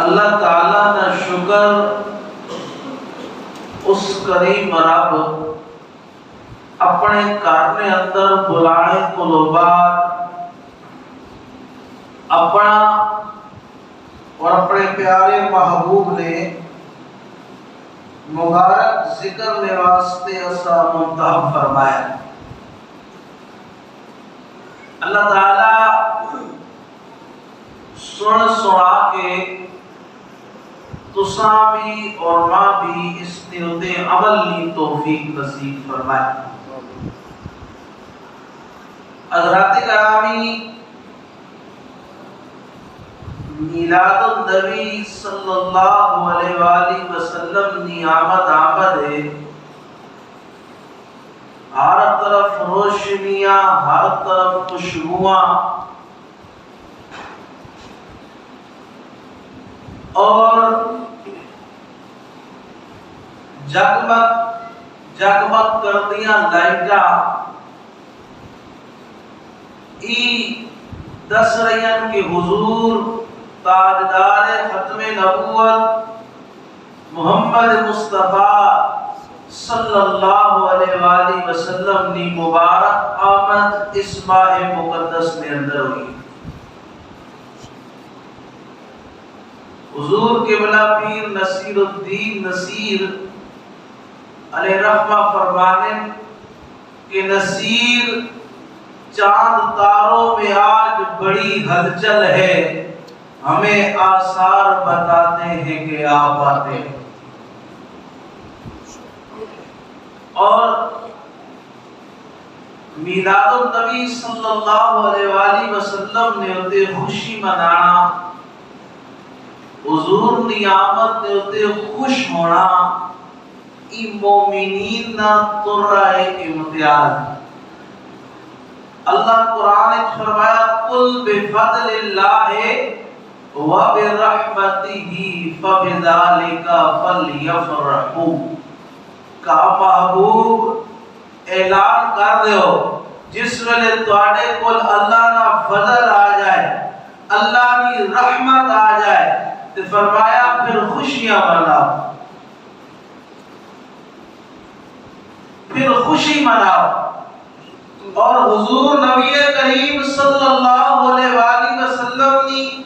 اللہ تعالیٰ کا شکر اس کریم رب اپنے گھر میں اندر بلائے طلبات اپنا اور اپنے پیارے محبوب نے مبارک ذکر نے واسطے ایسا منتخب فرمایا۔ اللہ تعالیٰ سن سنا کے تساں بھی اور ماں بھی اس نے عمل لی توفیق نصیب فرمائے۔ حضرات گرامی، میلاد النبی صلی اللہ علیہ وآلہ وسلم نی آمد ہے۔ ہر طرف روشنیاں، ہر طرف خوشبوئاں اور جگمگ کردیاں لائٹاں دس رہی کہ حضور تاجدار ختم نبوت محمد مصطفیٰ صلی اللہ علیہ وآلہ وسلم نے مبارک آمد اس ماہ مقدس میں اندر ہوئی۔ حضور قبلہ پیر نصیر الدین نصیر علیہ رحمہ فرمانے کہ نصیر چاند تاروں میں آج بڑی ہلچل ہے، ہمیں آثار بتاتے ہیں کہ آپ آتے ہیں۔ اور میلاد النبی صلی اللہ علیہ وآلہ وسلم نے ہوتے خوشی منانا، حضور نے آمد نے ہوتے خوش ہونا، ای مومنین نہ ترائے امتیاز۔ اللہ قرآن نے فرمایا قل بفضل اللہ وبرحمتہ فبذالک فلیفرحوا، کہ محبوب اعلان کر دیو جس ویلے تواڈے کول اللہ نا فضل آ جائے، اللہ کی رحمت آ جائے تو فرمایا پھر خوشیاں مناؤ، پھر خوشی مناؤ۔ اور حضور نبی کریم صلی اللہ علیہ وآلہ وسلم کی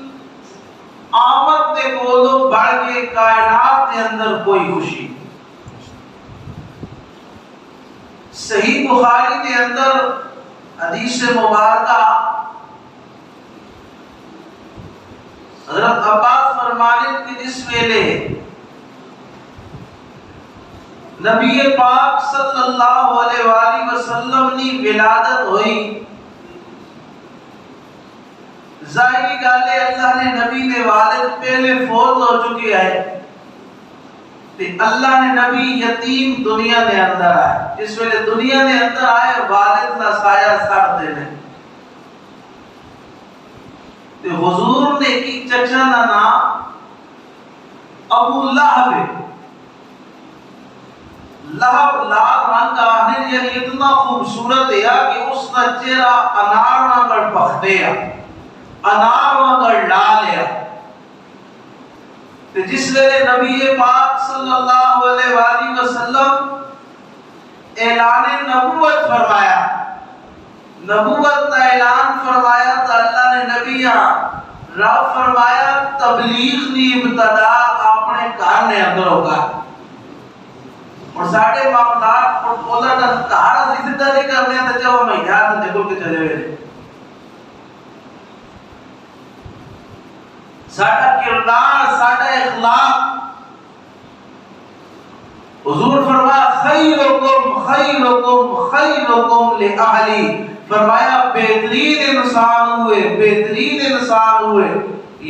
آمد دے کولو بڑھ کے کائنات کے اندر کوئی خوشی۔ صحیح بخاری کے اندر حدیث مبارکہ حضرت عباس فرمانے کہ جس ویلے نبی پاک صلی اللہ علیہ وآلہ وسلم نے ولادت ہوئی، ظاہری گالے اللہ نے نبی نے والد پہلے فوت ہو چکے ہیں، اللہ نے نبی یتیم دنیا نے اندر آئے، جس ویلے دنیا نے اندر آئے والد نہ سایہ سر دینے تو حضور نے کی چچا نا نام ابو لہب، لہب لال رنگ کا آنے یعنی اتنا خوبصورت ہے کہ اس کا چہرہ انار وانگر پختے ہے، انار وانگر لال ہے۔ تو جس ویلے نبی پاک صلی اللہ علیہ وآلہ وسلم اعلان نبوت فرمایا، نبوت کا اعلان فرمایا تو اللہ نے نبیاں رب فرمایا تبلیغ کی ابتدا اپنے گھر نے اندر ہوگا۔ اور ساڑھے معاملات اور بولا نہ تارا زندہ نہیں کرنے تو جب ہم یاد سے دیکھو کے چلے ہوئے ساڑھا کردار، ساڑھا اخلاق۔ حضور فرمایا خیرکم خیرکم خیرکم لأہلی، فرمایا بہترین انسان ہوئے، بہترین انسان ہوئے۔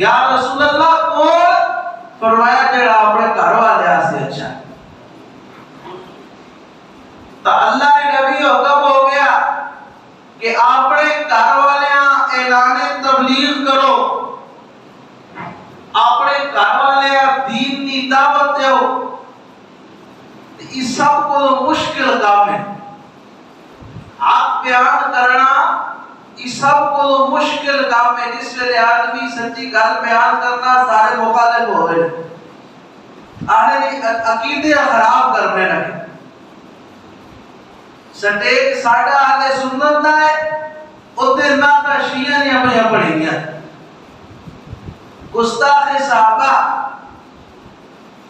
یا رسول اللہ کون؟ فرمایا جڑا اپنے گھر والے سے اچھا ہے۔ تو اللہ نے نبی حکم ہو گیا کہ اپنے گھر والیاں اعلان تبلیغ کرو، اپنے گھر والیاں دین کی دعوت دو۔ اس سب کو مشکل کام ہے، حق بیان کرنا اس سب کو مشکل کام ہے، جس ویلے آدمی سچی گل بیان کرنا سارے مخالف عقیدے خراب کرنے لگے. سٹیک ساڈا اہل سنت دا ہے اوتے نہ تا شیعہ نے اپنی پڑھیاں گستاخ صحابہ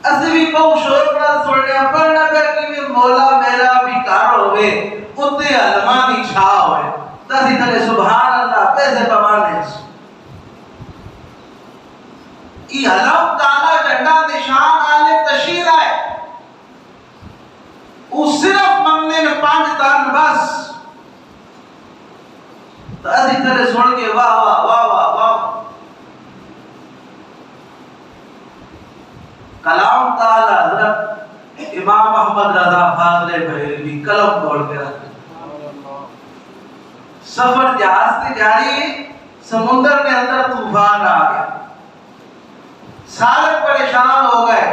اسی بھی بہت شور نال سنیا پڑھنا کر کہ مولا میرا بھی کار ہوئے اوتے علماء دی چھا ہوئے تسی تھلے سبحان اللہ پیسے پوانے ای علم کالا جھنڈا نشان آلے تشہیر ہے وہ صرف منگنے میں 5 تن بس تو اسی طرح سن کے واہ واہ واہ واہ واہ کلام تعالی حضرت امام احمد رضا فاضل بریلوی قلم توڑ کے رکھتے سفر جہاز سے جاری سمندر کے اندر طوفان آ گیا سارے پریشان ہو گئے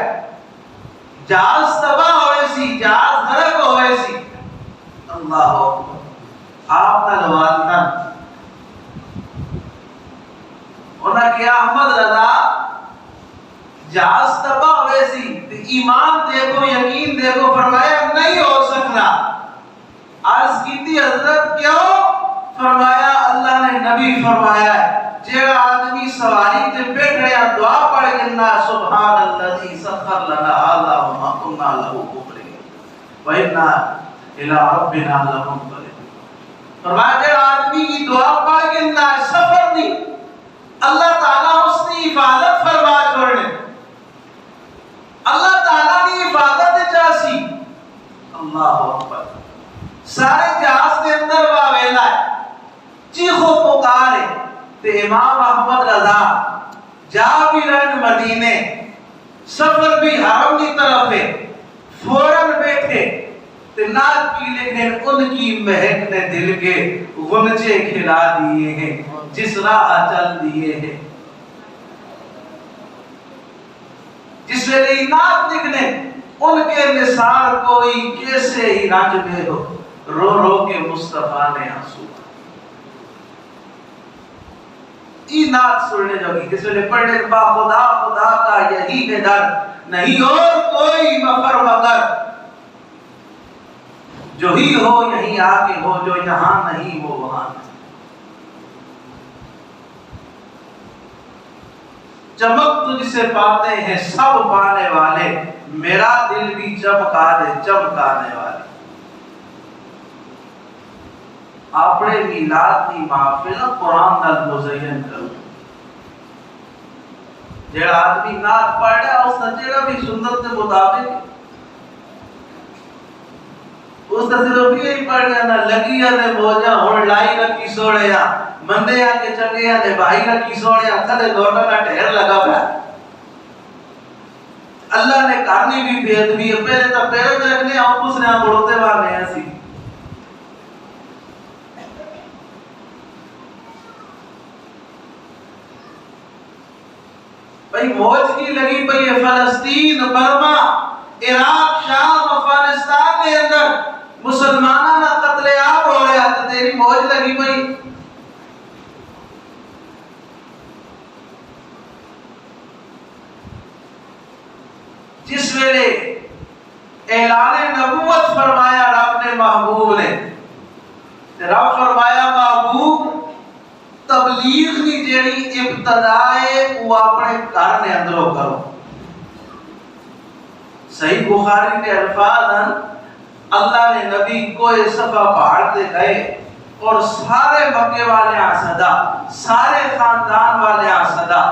جہاز تباہ ہوئے سی جہاز غرق ہوئے سی اللہ آپ کا لوالنا انہاں کیا احمد رضا جہاز تباہ ہوئے سی ایمان دیکھو یقین دیکھو فرمایا نہیں ہو سکتا عرض کی تھی حضرت کیوں فرمایا اللہ نے نبی فرمایا ہے جیڑا آدمی سواری تے بیٹھیا دعا پڑھ گنا سبحان الذی سخر لنا ھذا وما كنا له مقرنین وإنا الی ربنا لمنقلبون. فرمایا جیڑا آدمی کی دعا پڑھ گنا سفر نہیں اللہ تعالیٰ اس کی حفاظت فرما چھوڑنے اللہ تعالیٰ کی حفاظت چاسی اللہ اکبر سارے جہاز کے اندر واویلا ہے چیخو پکارے تے امام احمد رضا جا بھی رہن مدینے سفر بھی حرم کی طرف ہے فوراً بیٹھے تے نات کی لیکن ان کی مہک نے دل کے غنچے کھلا دیے ہیں جس راہ چل دیے ہیں جس ویلے نات لکھنے ان کے نثار کوئی کیسے ہی رنج میں ہو رو رو کے مصطفیٰ نے آنسو ای نات سننے جوگی جس ویلے پڑھنے با خدا خدا کا یہی ہے در نہیں اور کوئی مفر مگر جو ہی ہو یہیں آگے ہو جو یہاں نہیں وہ وہاں نہیں. چمک تجھ سے پاتے ہیں سب پانے والے میرا دل بھی چمکا دے چمکانے والے. اپنے میلاد کی محفل قرآن نال مزین کرو جیڑا آدمی نعت پڑھ رہا اس کا جیڑا بھی سنت کے مطابق اس کا صرف یہی پڑھ رہا نہ لگیا نے موجہ ہون لائی رکھی سوڑیا مندے آ کے چنگیا نے بھائی رکھی سوڑیا تھلے دوڑنا کا ٹھہر لگا پیا اللہ نے کرنی بھی بے ادبی پہلے تو پیرے دیکھنے آپ اس نے آپ بڑھتے بانے ایسی بھئی موج کی لگی پئی فلسطین برما عراق شام افغانستان کے اندر مسلمانوں کا قتل عام ہو رہا تو تیری موج لگی پئی جس ویلے اعلان نبوت فرمایا رب نے محبوب نے رب فرمایا محبوب تبلیغ کی جیڑی ابتدا ہے وہ اپنے گھر نے اندروں کرو. صحیح بخاری کے الفاظ ہیں اللہ نے نبی کو صفا پہاڑ تے گئے اور سارے مکے والے صدا سارے خاندان والے صدا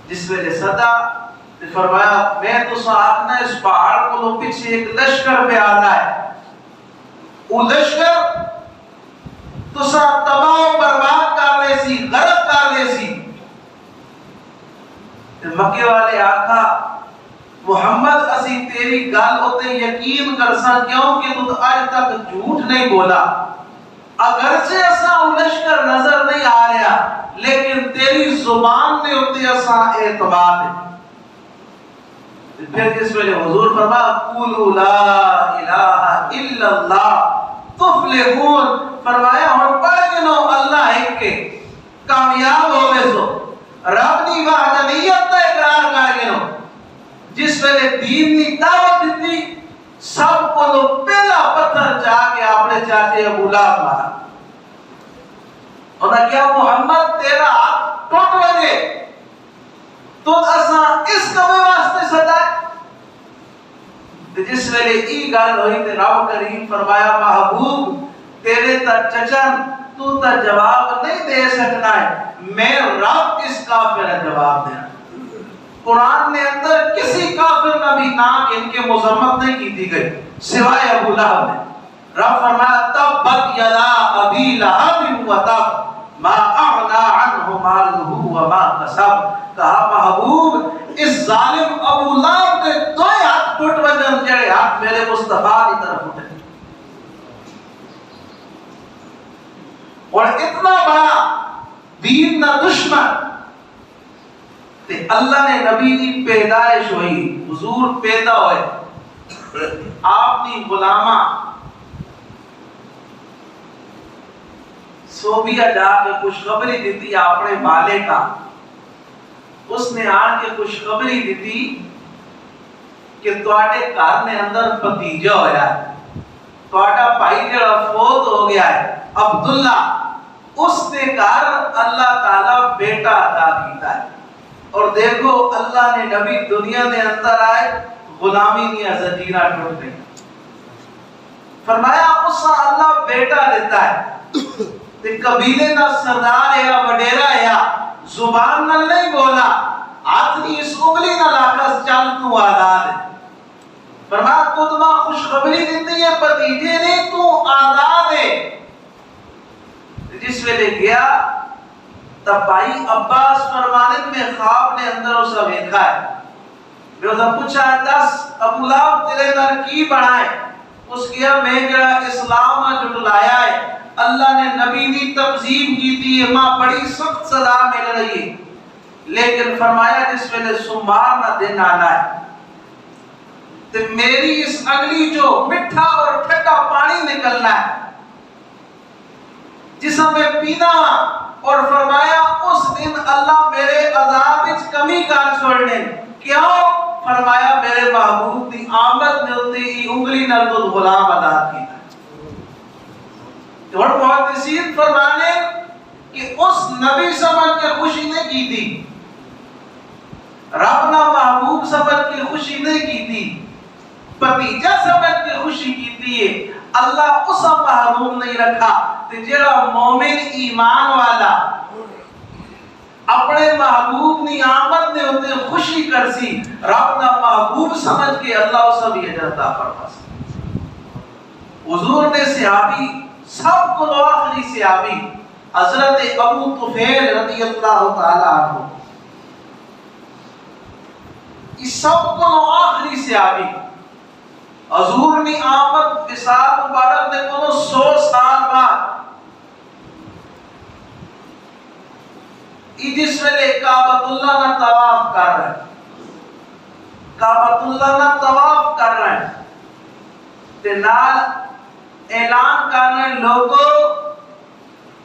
جس ویلے صدا فرمایا میں تو آخنا اس پہاڑ کو پیچھے ایک لشکر پہ آنا ہے وہ لشکر تو سب تباہ و برباد کر لے سی غرق کر لے سی. مکے والے آقا محمد اسی تیری گل ہوتے یقین کرساں کیوں کہ تو آج تک جھوٹ نہیں بولا اگرچہ ایسا لشکر نظر نہیں آ رہا لیکن تیری زبان نے ہوتے ایسا اعتبار ہے. پھر جس ویلے حضور فرما قولوا لا الہ الا اللہ تفلحون فرمایا ہن پڑھ کے نو اللہ ایک کے کامیاب ہوئے سو رب دی وحدانیت کا اقرار کر کے نو جس سب کو تو پہلا پتھر جا کے آپ نے چاچے ابو لہب مارا. اور کیا محمد تیرا ہاتھ ٹوٹ وجے تو اساں اس کمے واسطے سدائے. جس ویلے ای گل ہوئی تے رب کریم فرمایا محبوب تیرے تا چچن تو تا جواب نہیں دے سکنا ہے, میں رب اس کافر کا جواب دینا. قرآن نے اندر کسی کافر نبی نام ان کے مذمت نہیں کی دی گئی سوائے ابو لہب نے. رب فرمایا تبت یدا ابی لہب وتب ما اغنى عنه ماله وما كسب. کہا محبوب اس ظالم ابو لہب کے دو ہاتھ ٹوٹ وجن جڑے ہاتھ میرے مصطفیٰ کی طرف اٹھے. اور اتنا بڑا دین کا دشمن تے اللہ نے نبی دی پیدائش ہوئی, حضور پیدا ہوئے, آپ نے غلامہ صوبیہ جا کے خوشخبری دیتی اپنے بالے کا. اس نے آن کے خوشخبری دیتی کہ تواڈے گھر نے اندر بھتیجا ہویا ہے, تواڈا بھائی جڑا فوت ہو گیا ہے عبداللہ, اس نے گھر اللہ تعالی بیٹا عطا کیتا ہے. اور دیکھو اللہ نے نبی دنیا میں اندر آئے, غلامی کی زنجیراں ٹوٹ گئی. فرمایا اس اللہ بیٹا دیتا ہے تے قبیلے دا سردار ہے یا وڈیرا ہے, زبان نہ نہیں بولا, ہاتھ نہیں اس انگلی نہ لاکس چل تو آزاد ہے. فرمایا تو تمہا خوشخبری دیتی ہے بھتیجے نے تو آزاد ہے. جس ویلے گیا تب بھائی عباس فرمانے میں خواب نے اندر اسا ویکھا ہے. میں اسا پوچھا دس ابو لہب تیرے در کی بڑھائے. اس کیا میں جڑا اسلام جٹلایا ہے, اللہ نے نبی دی تقسیم کی تھی, ماں بڑی سخت سزا مل رہی ہے. لیکن فرمایا جس ویلے سمار نہ دن آنا ہے تو میری اس اگلی جو مٹھا اور ٹھنڈا پانی نکلنا ہے جسا میں پینا, اور فرمایا اس دن اللہ میرے عذاب وچ کمی کر چھوڑنے. کیوں؟ فرمایا میرے محبوب دی آمد ملتی ہی انگلی نال تو غلام آزاد کیتا. اور محدثین فرمانے کہ اس نبی سمجھ کے خوشی نہیں کی تھی, رب نہ محبوب سمجھ کے خوشی نہیں کی تھی, بھتیجا سمجھ کے خوشی کی تھی. اللہ اسا محروم نہیں رکھا تے جڑا مومن ایمان والا اپنے محبوب نی آمد نے ہوتے خوشی کرسی, رب نہ محبوب سمجھ کے اللہ اسا بھی اجر عطا فرماسی. حضور نے صحابی سب کو آخری صحابی حضرت ابو طفیل رضی اللہ تعالی عنہ, اس سب کو آخری صحابی حضور نے آمد وصال مبارک نے کو 100 سال بعد جس ویلے کعبۃ اللہ نہ طواف کر رہے ہیں, کعبۃ اللہ نہ طواف کر رہے ہیں تے نال اعلان کر رہے ہیں لوگوں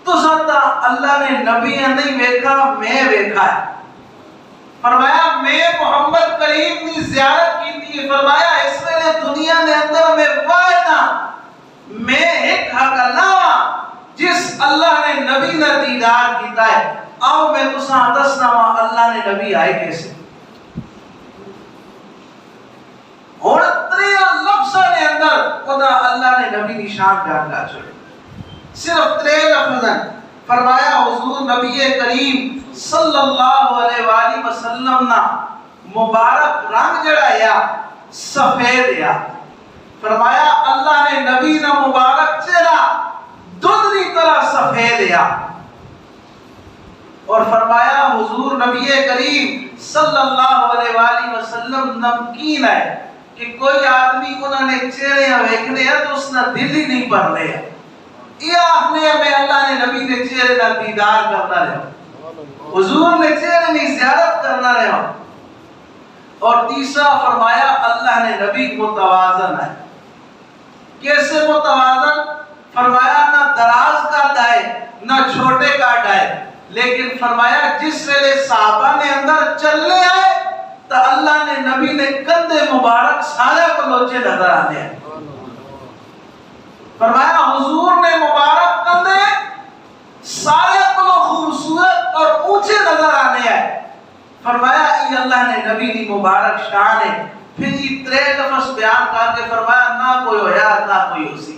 تو ستا اللہ نے نبی نہیں ویکھا, میں ویکھا ہے. فرمایا میں محمد کریم کی زیارت کی تھی. فرمایا اس ویلے دنیا نے اندر میں وعدہ میں ایک حق اللہ جس اللہ نے نبی نہ دیدار کیتا ہے. آؤ میں تساں دسنا اللہ نے نبی آئے کیسے. اور تریا لفظ نے اندر خدا اللہ نے نبی نشان بیان کر چھوڑے, صرف 3 لفظ. فرمایا حضور نبی کریم صلی اللہ علیہ وآلہ وسلم نا مبارک رنگ جڑا یا سفید یا. فرمایا اللہ نے نبی نا مبارک چہرہ دودھ کی طرح سفید یا. اور فرمایا حضور نبی کریم صلی اللہ علیہ وآلہ وسلم نمکین ہے کہ کوئی آدمی انہوں نے چہرے ویکھنے ہیں تو اس نے دل ہی نہیں بھر لے. یہ آخنے میں اللہ نے نبی نے چہرے کا دیدار کرنا رہا, حضور نے چہرے نہیں زیارت کرنا رہا. اور تیسرا فرمایا اللہ نے نبی متوازن ہے. کیسے متوازن؟ فرمایا نہ دراز کا ڈائے نہ چھوٹے کا ڈائے, لیکن فرمایا جس ویلے صحابہ نے اندر چلنے آئے تو اللہ نے نبی نے کندھے مبارک سارے کو کو لوچے نظر آنے ہیں. فرمایا حضور نے مبارک کندے سارے کو خوبصورت اور اونچے نظر آنے ہیں. فرمایا یہ اللہ نے نبی دی مبارک شان ہے. پھر یہ 3 لفظ بیان کر کے فرمایا نہ کوئی ہویا نہ کوئی اسی.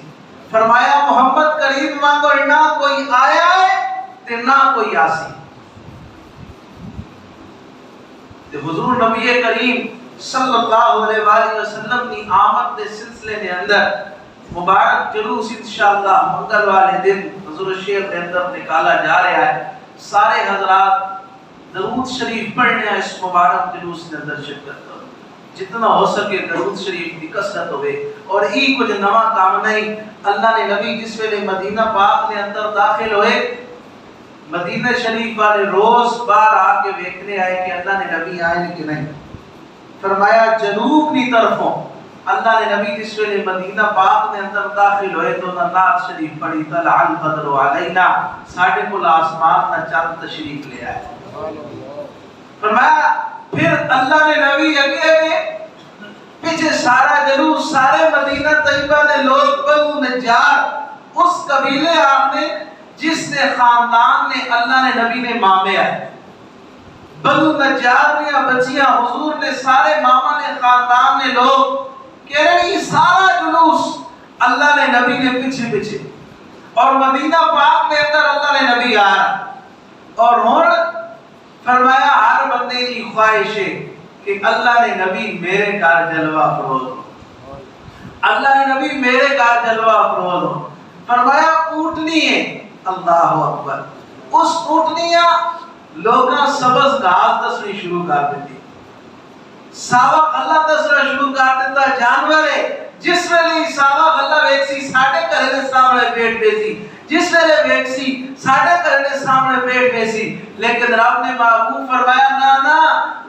فرمایا محمد کریم وانگو نہ کوئی آیا ہے تے نہ کوئی آسی. تے حضور نبی کریم صلی اللہ علیہ وآلہ وسلم کی آمد کے سلسلے کے اندر مبارک جلوس انشاءاللہ منگل والے دن حضور شیخ کے اندر نکالا جا رہا ہے. سارے حضرات درود شریف پڑھنے ہیں اس مبارک جلوس کے اندر شرکت کرو. جتنا ہو سکے درود شریف کی کثرت ہوئے. اور یہ کچھ نوا کام نہیں. اللہ نے نبی جس ویلے مدینہ پاک کے اندر داخل ہوئے مدینہ شریف والے روز بار آ کے دیکھنے آئے کہ اللہ نے نبی آئے کہ نہیں. فرمایا جنوب کی طرفوں اللہ نے نبی جس ویلے مدینہ پاک کے اندر داخل ہوئے تو نعت شریف پڑھی طلع البدر علینا ساڈے کول آسمان کا چاند تشریف لے آئے. فرمایا پھر اللہ نے نبی اگے پیچھے سارا جلوس سارے مدینہ طیبہ نے لوگ بنو نجار اس قبیلے آپ نے جس نے خاندان نے اللہ نے نبی نے مامے آئے. بنو نجار نے بچیاں حضور نے سارے ماما نے خاندان نے لوگ کہہ رہے یہ سارا جلوس اللہ نے نبی نے پیچھے پیچھے اور مدینہ پاک میں اندر اللہ نے نبی آ رہا. اور ہن فرمایا ہر بندے کی خواہش ہے کہ اللہ نے نبی میرے گھر جلوہ افروز ہو. اللہ نے نبی میرے گھر جلوہ افروز ہو. فرمایا اونٹنی ہے. اللہ اکبر. اس اونٹنیاں لوگاں سبز گھاس دسنی شروع کر دیتی. ساوا غلہ دسنا شروع کر دیتا. جانور ہے جس ویلے ساوا غلہ ویکسی ساڈے گھر دے سامنے بیٹھ بیسی جس ویلے ویکسی ساڈے گھر دے سامنے بیٹھ بیسی. لیکن رب نے محبوب فرمایا نہ نہ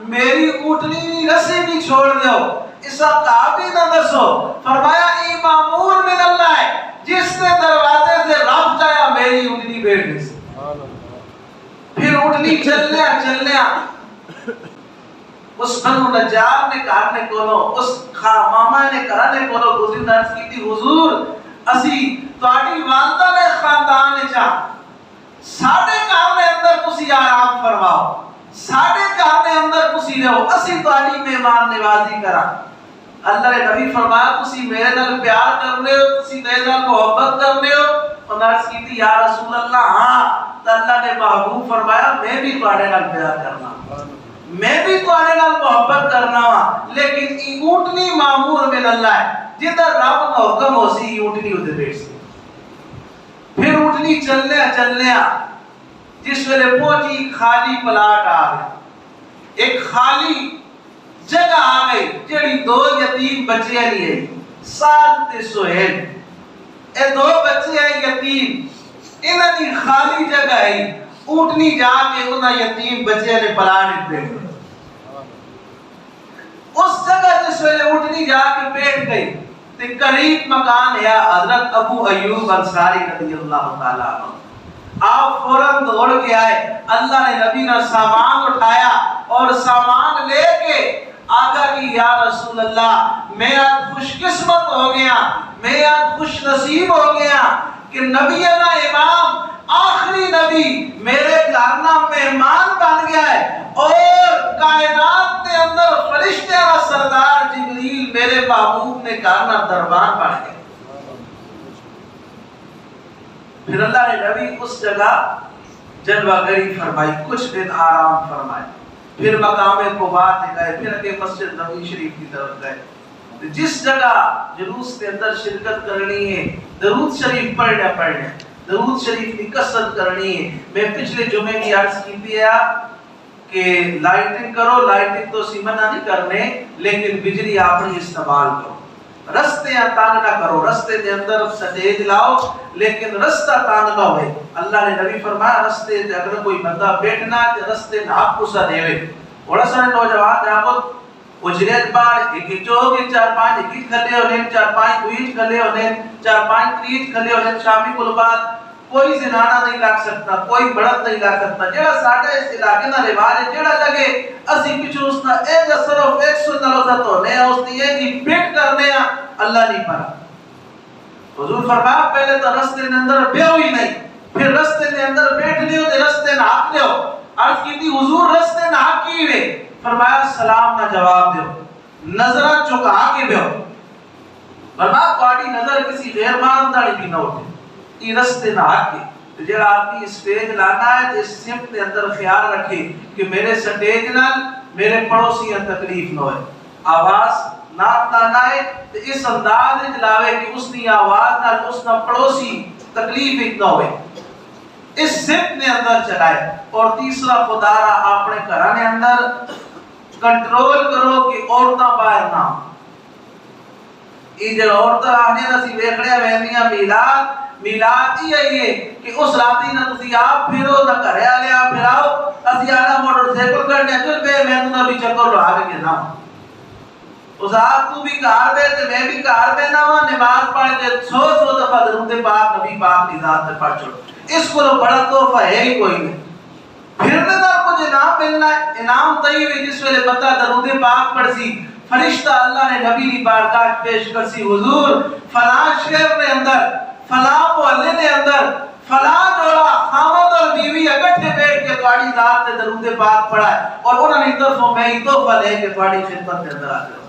میری اونٹنی بھی رسی بھی چھوڑ دیو. اس کا کافی نہ دسو. فرمایا ای معمور من اللہ ہے جس نے دروازے سے رب چاہیا میری اونٹنی بیٹھ بیسی. پھر اونٹنی چلنے اس بنو نجار نے کہنے کولو اس ماما نے کہنے کولو گزری درس کی تھی حضور اسی تواڈی والدہ نے خاندان چا ساڈے گھر دے اندر تسی آرام فرماؤ ساڈے گھر دے اندر تسی رہو اسی تواڈی مہمان نوازی کرا. اللہ نے نبی فرمایا تسی میرے نال پیار کرنے ہو تسی میرے نال محبت کرنے ہو. انہاں عرض کی تھی یا رسول اللہ ہاں. تو اللہ نے محبوب فرمایا میں بھی تواڈے نال پیار کرنا میں بھی تواڈے نال محبت کرنا وا لیکن ای اونٹنی معمور من اللہ ہے جدھر رب کا حکم ہو سی اونٹنی ادھر بیٹھ سی. پھر اونٹنی چلنے جس ویلے پہنچی خالی پلاٹ آ گئی. ایک خالی جگہ آ گئی جڑی 2 یتیم بچے لیے سال تے سہیل. اے 2 بچے ہیں یتیم انہاں دی خالی جگہ ہے. اونٹنی جا کے انہاں یتیم بچے نے پلاٹ بیٹھ گئے. اس جگہ جس ویلے اونٹنی جا کے بیٹھ گئی تے قریب مکان ہے حضرت ابو ایوب انصاری رضی اللہ تعالی عنہ. آپ فوراً دوڑ کے آئے. اللہ نے نبی نے سامان اٹھایا اور سامان لے کے آقا کی یا رسول اللہ میں آج خوش قسمت ہو گیا میں آج خوش نصیب ہو گیا کہ نبی نا امام آخری نبی میرے گھر نا مہمان بن گیا ہے اور کائنات کے اندر فرشتے کا سردار جبریل میرے محبوب نے گھر نا دربار بن گیا. پھر اللہ نے نبی اس جگہ جلوہ گری فرمائی کچھ دن آرام فرمائے. پھر مقام قباء گئے پھر اگے مسجد نبوی شریف کی طرف گئے. جس جگہ جلوس کے اندر شرکت کرنی ہے درود شریف پڑھنا درود شریف کی کثرت کرنی ہے. میں پچھلے جمعے کی عرض کی تھی کہ لائٹنگ کرو. لائٹنگ تو سیمنا نہیں کرنے لیکن بجلی اپنی استعمال کرو. رستے تانگ نہ کرو. رستے دے اندر سٹیج لاؤ لیکن رستہ تانگ نہ ہوئے. اللہ نے نبی فرمایا رستے دے اگر کوئی بندہ بیٹھنا ہے رستے نہ آپ کو سا دیوے. بڑا سارے نوجوان جاؤ اجرت بار ایک چوک 4-5 ایک کھلے ہونے 4-5 دویج کھلے ہونے 4-5 تریج کھلے ہونے شامی کو بعد کوئی زنانہ نہیں لگ سکتا، کوئی بڑھت نہیں لگ سکتا. جڑا ساڈے اس علاقے دا رواج ہے، جڑا لگے اسی پچھو اس دا اے دا صرف 190 ہونے ہیں، اس دی ایک ہی پیٹ کرنے ہیں، اللہ نہیں پڑا. حضور فرمایا پہلے تو رستے دے اندر بیو ہی نہیں، پھر رستے دے اندر بیٹھ لیو تے رستے ناک دیو. عرض کیتی حضور رستے ناک کی وے؟ فرمایا سلام نہ جواب دیو، نظرہ چکا کے بیو. فرمایا تہاڈی نظر کسی غیر معلوم دا نہیں نہ اٹھے، یہ رستے ناک کے. جڑا آدمی اسٹیج لانا ہے تو اس سمت کے اندر خیال رکھے کہ میرے سٹیج نال میرے پڑوسیاں تکلیف نہ ہوئے. آواز نات نہ آئے تو اس انداز میں لاوے کہ اس کی آواز نال اس کا پڑوسی تکلیف نہ ہوئے. اس سمت نے اندر چلائے. اور تیسرا خدا را اپنے گھرانے اندر کنٹرول کرو کہ عورتاں باہر نہ. یہ جو عورتاں آنے نہ سی ویکھڑے ویندیاں میلاد ہی ہے کہ اس راتی نہ تسی آپ پھرو نہ گھر والے آپ پھراؤ. اسی آنا موٹر سائیکل کرنے چل پے میں نہ بھی چکر لوا کے نہ اس آپ تو بھی گھر بے تے میں بھی گھر بے نہ نماز پڑھ کے 100 دفعہ درود پاک نبی پاک کی ذات تے پڑھ چھوڑ. اس کو بڑا تحفہ ہے ہی کوئی نہیں. پھرنے دا کچھ انعام ملنا ہے. انعام طیب جس ویلے بندہ درود پاک پڑھ سی فرشتہ اللہ نے نبی کی بارگاہ پیش کر سی حضور فلاں شہر کے اندر فلاں محلے کے اندر فلاں جوڑا خاوند اور بیوی اکٹھے بیٹھ کے تہاڈی ذات تے درود پاک پڑھا ہے اور انہاں نے طرفوں میں ہی تحفہ لے کے تہاڈی خدمت کے اندر حاضر ہوں.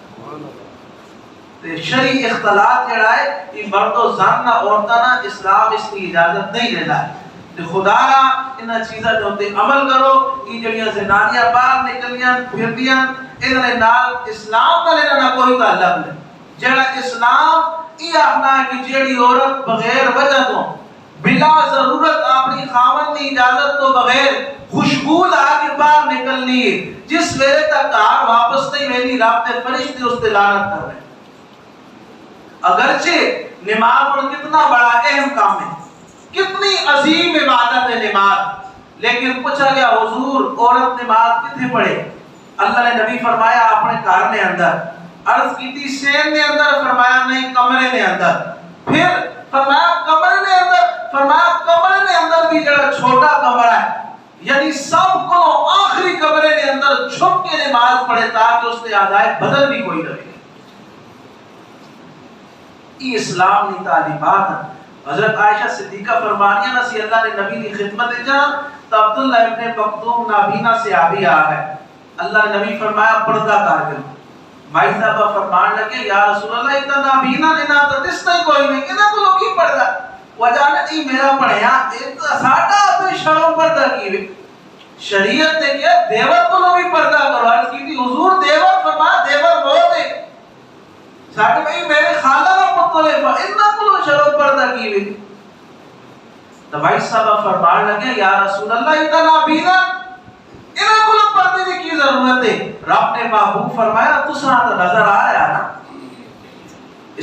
تے شرعی اختلاط جڑا ہے یہ مرد و زن نہ عورتاں نہ اسلام اس کی اجازت نہیں دیتا ہے. تے خدا را انہاں چیزاں دے اوتے عمل کرو. یہ جڑیاں زنانیاں باہر نکلیاں پھردیاں انہاں نال اسلام نال انہاں کوئی تعلق نہیں. جڑا اسلام یہ آخنا ہے کہ جیڑی عورت بغیر وجہ تو بلا ضرورت اپنی خاوند کی اجازت تو بغیر خوشبو لا کے باہر نکلنی ہے جس ویلے تک گھر واپس نہیں ویندی رب دے فرشتے اس تے لعنت کر رہے. اگرچہ نماز اور کتنا بڑا اہم کام ہے، کتنی عظیم عبادت ہے نماز، لیکن پوچھا گیا حضور عورت نماز کتنے پڑھے؟ اللہ نے نبی فرمایا اپنے گھر میں اندر. عرض کی تھی سین نے اندر، فرمایا نہیں کمرے نے اندر. پھر فرمایا کمرے نے اندر، فرمایا کمرے نے اندر بھی جڑا چھوٹا کمرہ ہے یعنی سب کو آخری کمرے نے اندر چھپ کے نماز پڑھے تاکہ اس نے آدھائے بدل بھی کوئی نہ رہے. یہ اسلام کی تعلیمات ہے. حضرت عائشہ صدیقہ فرمانیہ نہ سی اللہ نے نبی کی خدمت جان تو عبداللہ ابن مکتوم نابینا سے آبی آ گئے. اللہ نے نبی فرمایا پردہ کر دو. بھائی صاحبہ فرمان لگے یا رسول اللہ اتنا نابینا لینا تو دس نہیں کوئی نہیں انہاں کو لوگ ہی پڑھ دا وجہ نہیں میرا پڑھیا ساڑھا اپنے شروں پردہ کی ہوئی شریعت نے کیا دیور کو لوگ ہی پردہ کرو. عرض کی تھی حضور دیور فرمایا دیور بہت ہے ساڑھے بھائی میرے خالہ کا پتر ہے انہاں کو لوگ شروں پردہ کی ہوئی. تو بھائی صاحبہ فرمان لگے یا رسول اللہ اتنا نابینا انہاں کو لوگ پردے دی کی ضرورت ہے. رب نے محبوب فرمایا تو ساتھ نظر آ رہا ہے نا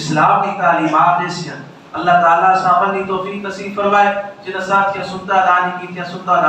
اسلام کی تعلیمات ایسی ہیں. اللہ تعالیٰ صاحب نے توفیق نصیب فرمائے جنہیں ساتھ کیا سنتا دانی کی کیا سنتا